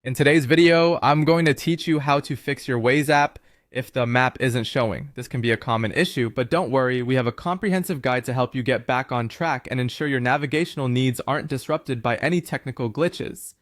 In today's video, I'm going to teach you how to fix your Waze app if the map isn't showing. This can be a common issue, but don't worry, we have a comprehensive guide to help you get back on track and ensure your navigational needs aren't disrupted by any technical glitches.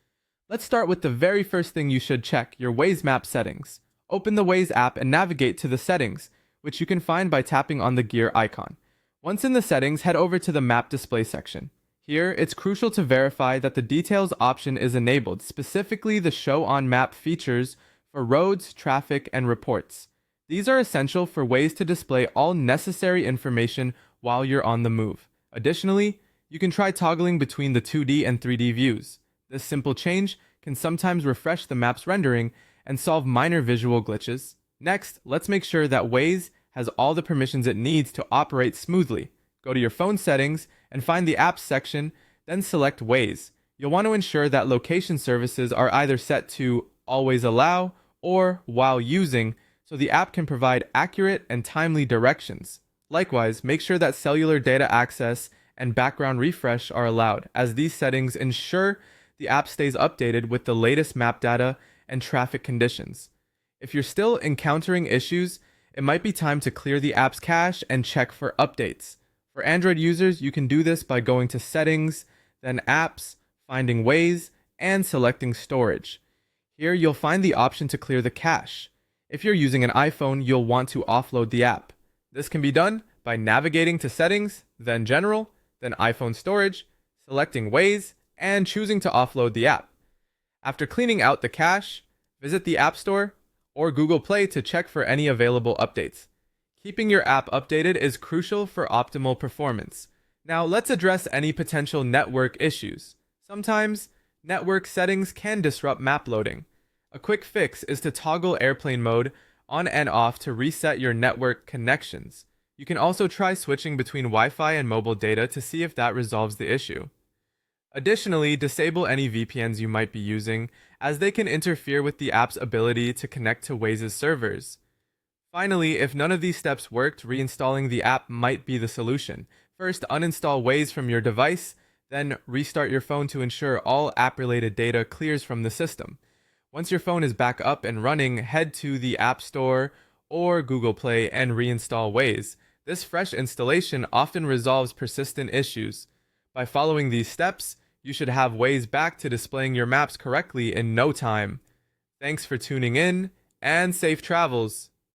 Let's start with the very first thing you should check, your Waze map settings. Open the Waze app and navigate to the settings, which you can find by tapping on the gear icon. Once in the settings, head over to the map display section. Here, it's crucial to verify that the details option is enabled, specifically the show on map features for roads, traffic, and reports. These are essential for Waze to display all necessary information while you're on the move. Additionally, you can try toggling between the 2D and 3D views. This simple change can sometimes refresh the map's rendering and solve minor visual glitches. Next, let's make sure that Waze has all the permissions it needs to operate smoothly. Go to your phone settings and find the apps section, then select Waze. You'll want to ensure that location services are either set to always allow or while using so the app can provide accurate and timely directions. Likewise, make sure that cellular data access and background refresh are allowed, as these settings ensure the app stays updated with the latest map data and traffic conditions. If you're still encountering issues, it might be time to clear the app's cache and check for updates. For Android users, you can do this by going to Settings, then Apps, finding Waze, and selecting Storage. Here you'll find the option to clear the cache. If you're using an iPhone, you'll want to offload the app. This can be done by navigating to Settings, then General, then iPhone Storage, selecting Waze, and choosing to offload the app. After cleaning out the cache, visit the App Store or Google Play to check for any available updates. Keeping your app updated is crucial for optimal performance. Now let's address any potential network issues. Sometimes, network settings can disrupt map loading. A quick fix is to toggle airplane mode on and off to reset your network connections. You can also try switching between Wi-Fi and mobile data to see if that resolves the issue. Additionally, disable any VPNs you might be using, as they can interfere with the app's ability to connect to Waze's servers. Finally, if none of these steps worked, reinstalling the app might be the solution. First, uninstall Waze from your device, then restart your phone to ensure all app-related data clears from the system. Once your phone is back up and running, head to the App Store or Google Play and reinstall Waze. This fresh installation often resolves persistent issues. By following these steps, you should have Waze back to displaying your maps correctly in no time. Thanks for tuning in, and safe travels!